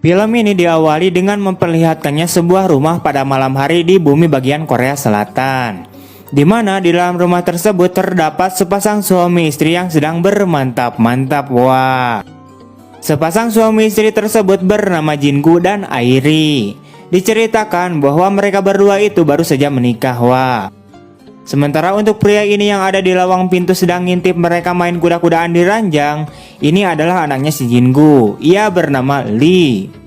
Film ini diawali dengan memperlihatkannya sebuah rumah pada malam hari di bumi bagian Korea Selatan, di mana di dalam rumah tersebut terdapat sepasang suami istri yang sedang bermantap-mantap. Wah, sepasang suami istri tersebut bernama Jin-gu dan Airi. Diceritakan bahwa mereka berdua itu baru saja menikah. Wah, sementara untuk pria ini yang ada di lawang pintu sedang ngintip mereka main kuda-kudaan di ranjang, ini adalah anaknya si Jin-gu. Ia bernama Lee.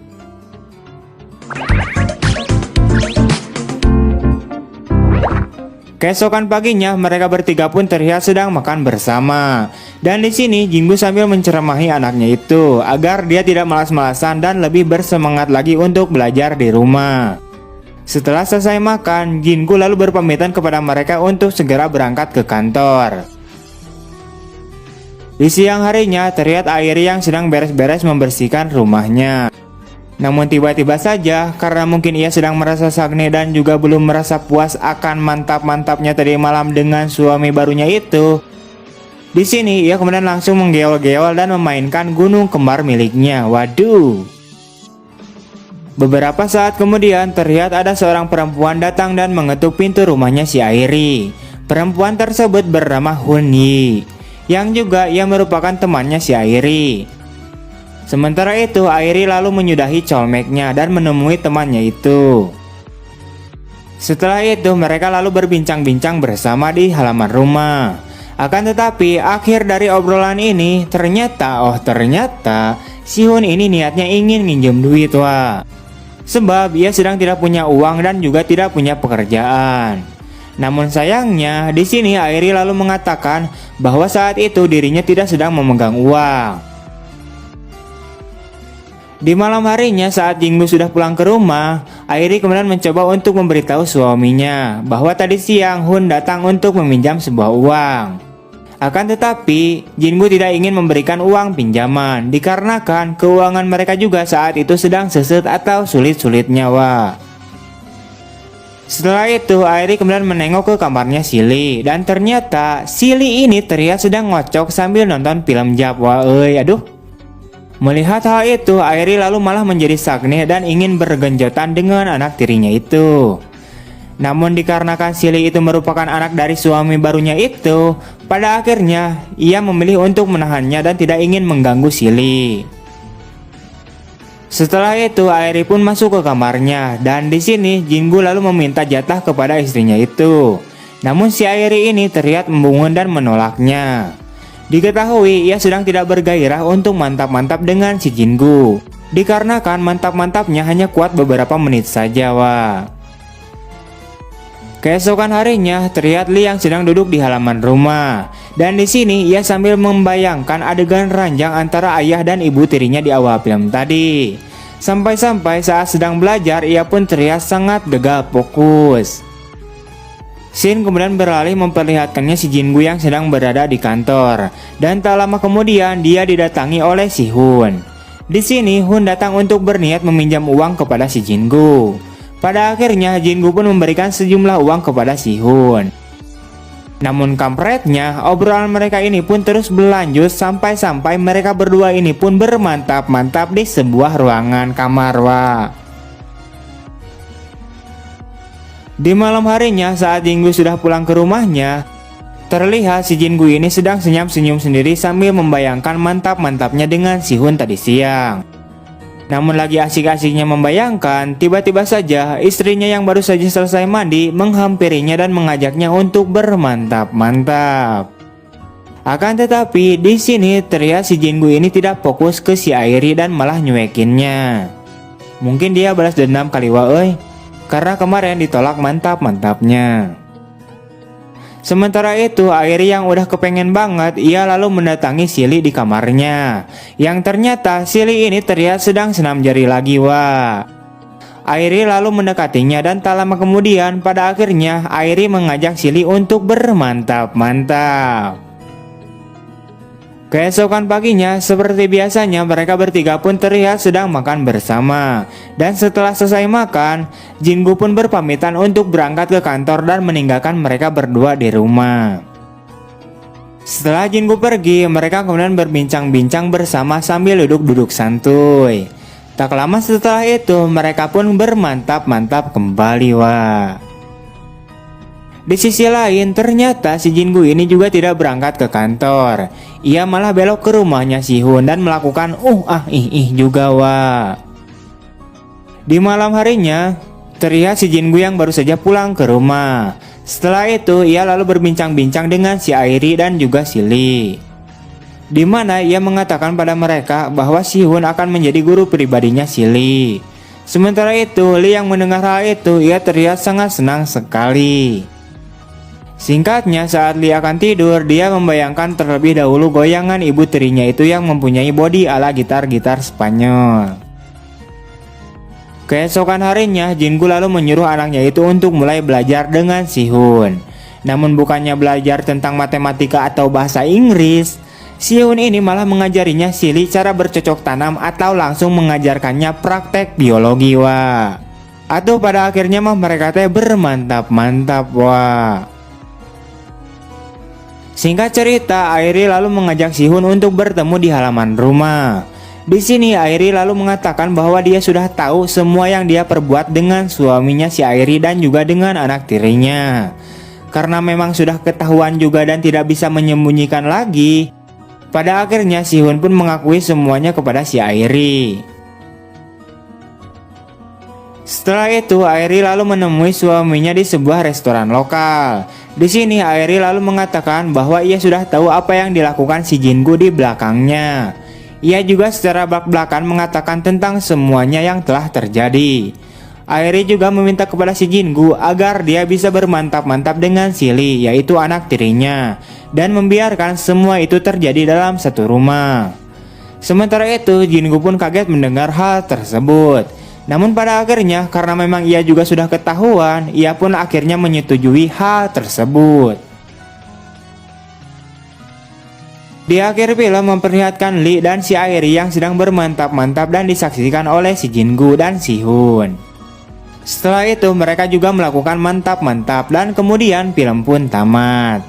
Keesokan paginya mereka bertiga pun terlihat sedang makan bersama. Dan di sini Jin-gu sambil menceramahi anaknya itu agar dia tidak malas-malasan dan lebih bersemangat lagi untuk belajar di rumah. Setelah selesai makan, Jin-gu lalu berpamitan kepada mereka untuk segera berangkat ke kantor. Di siang harinya terlihat Airi yang sedang beres-beres membersihkan rumahnya. Namun tiba-tiba saja, karena mungkin ia sedang merasa sagne dan juga belum merasa puas akan mantap-mantapnya tadi malam dengan suami barunya itu. Di sini ia kemudian langsung menggeol-geol dan memainkan gunung kembar miliknya. Waduh. Beberapa saat kemudian terlihat ada seorang perempuan datang dan mengetuk pintu rumahnya si Airi. Perempuan tersebut bernama Hun Yi, yang juga ia merupakan temannya si Airi. Sementara itu Airi lalu menyudahi colmeknya dan menemui temannya itu. Setelah itu mereka lalu berbincang-bincang bersama di halaman rumah. Akan tetapi akhir dari obrolan ini ternyata si Hun ini niatnya ingin minjem duit. Wah, sebab ia sedang tidak punya uang dan juga tidak punya pekerjaan. Namun sayangnya di sini Airi lalu mengatakan bahwa saat itu dirinya tidak sedang memegang uang. Di malam harinya saat Jin-gu sudah pulang ke rumah, Airi kemudian mencoba untuk memberitahu suaminya bahwa tadi siang Hun datang untuk meminjam sebuah uang. Akan tetapi Jin-gu tidak ingin memberikan uang pinjaman dikarenakan keuangan mereka juga saat itu sedang seset atau sulit-sulitnya. Wah. Setelah itu Airi kemudian menengok ke kamarnya Silly dan ternyata Silly ini terlihat sedang ngocok sambil nonton film Jap. Wah, aduh. Melihat hal itu, Airi lalu malah menjadi sagne dan ingin bergenjotan dengan anak tirinya itu. Namun dikarenakan Silly itu merupakan anak dari suami barunya itu, pada akhirnya ia memilih untuk menahannya dan tidak ingin mengganggu Silly. Setelah itu, Airi pun masuk ke kamarnya dan di sini Jin-gu lalu meminta jatah kepada istrinya itu. Namun si Airi ini terlihat membungkuk dan menolaknya. Diketahui ia sedang tidak bergairah untuk mantap-mantap dengan si Jin-gu, dikarenakan mantap-mantapnya hanya kuat beberapa menit saja. Wah. Keesokan harinya terlihat Lee yang sedang duduk di halaman rumah, dan di sini ia sambil membayangkan adegan ranjang antara ayah dan ibu tirinya di awal film tadi. Sampai-sampai saat sedang belajar ia pun terlihat sangat gagal fokus. Scene kemudian beralih memperlihatkannya si Jin-gu yang sedang berada di kantor, dan tak lama kemudian dia didatangi oleh si Hun. Di sini Hun datang untuk berniat meminjam uang kepada si Jin-gu. Pada akhirnya Jin-gu pun memberikan sejumlah uang kepada si Hun. Namun kampretnya obrolan mereka ini pun terus berlanjut sampai-sampai mereka berdua ini pun bermantap-mantap di sebuah ruangan kamar. Wah. Di malam harinya saat Jin-gu sudah pulang ke rumahnya, terlihat si Jin-gu ini sedang senyum-senyum sendiri sambil membayangkan mantap-mantapnya dengan si Hun tadi siang. Namun lagi asik-asiknya membayangkan, tiba-tiba saja istrinya yang baru saja selesai mandi menghampirinya dan mengajaknya untuk bermantap-mantap. Akan tetapi di sini terlihat si Jin-gu ini tidak fokus ke si Airi dan malah nyuekinnya. Mungkin dia balas dendam kali karena kemarin ditolak mantap-mantapnya. Sementara itu Airi yang udah kepengen banget, ia lalu mendatangi Silly di kamarnya, yang ternyata Silly ini terlihat sedang senam jari lagi. Wah. Airi lalu mendekatinya dan tak lama kemudian pada akhirnya Airi mengajak Silly untuk bermantap-mantap. Keesokan paginya, seperti biasanya mereka bertiga pun terlihat sedang makan bersama. Dan setelah selesai makan, Jin-gu pun berpamitan untuk berangkat ke kantor dan meninggalkan mereka berdua di rumah. Setelah Jin-gu pergi, mereka kemudian berbincang-bincang bersama sambil duduk-duduk santuy. Tak lama setelah itu mereka pun bermantap-mantap kembali wah. Di sisi lain ternyata si Jingu ini juga tidak berangkat ke kantor. Ia malah belok ke rumahnya Sihun dan melakukan juga wah. Di malam harinya terlihat si Jingu yang baru saja pulang ke rumah. Setelah itu ia lalu berbincang-bincang dengan si Airi dan juga si Lee, di mana ia mengatakan pada mereka bahwa Sihun akan menjadi guru pribadinya si Lee. Sementara itu Lee yang mendengar hal itu ia terlihat sangat senang sekali. Singkatnya saat Lee akan tidur dia membayangkan terlebih dahulu goyangan ibu tirinya itu yang mempunyai body ala gitar-gitar Spanyol. Keesokan harinya Jingu lalu menyuruh anaknya itu untuk mulai belajar dengan Sihun. Namun bukannya belajar tentang matematika atau bahasa Inggris, Sihun ini malah mengajarinya si Lee cara bercocok tanam atau langsung mengajarkannya praktek biologi wah. Atau pada akhirnya mah mereka teh bermantap-mantap wah. Singkat cerita, Airi lalu mengajak Sihun untuk bertemu di halaman rumah. Di sini Airi lalu mengatakan bahwa dia sudah tahu semua yang dia perbuat dengan suaminya si Airi dan juga dengan anak tirinya. Karena memang sudah ketahuan juga dan tidak bisa menyembunyikan lagi. Pada akhirnya Sihun pun mengakui semuanya kepada si Airi. Setelah itu Airi lalu menemui suaminya di sebuah restoran lokal. Di sini Airi lalu mengatakan bahwa ia sudah tahu apa yang dilakukan si Jingu di belakangnya. Ia juga secara belak-belakan mengatakan tentang semuanya yang telah terjadi. Airi juga meminta kepada si Jingu agar dia bisa bermantap-mantap dengan si Lee, yaitu anak tirinya, dan membiarkan semua itu terjadi dalam satu rumah. Sementara itu Jingu pun kaget mendengar hal tersebut. Namun pada akhirnya karena memang ia juga sudah ketahuan, ia pun akhirnya menyetujui hal tersebut. Di akhir film memperlihatkan Lee dan si Airi yang sedang bermantap-mantap dan disaksikan oleh si Jingu dan Sihun. Setelah itu mereka juga melakukan mantap-mantap dan kemudian film pun tamat.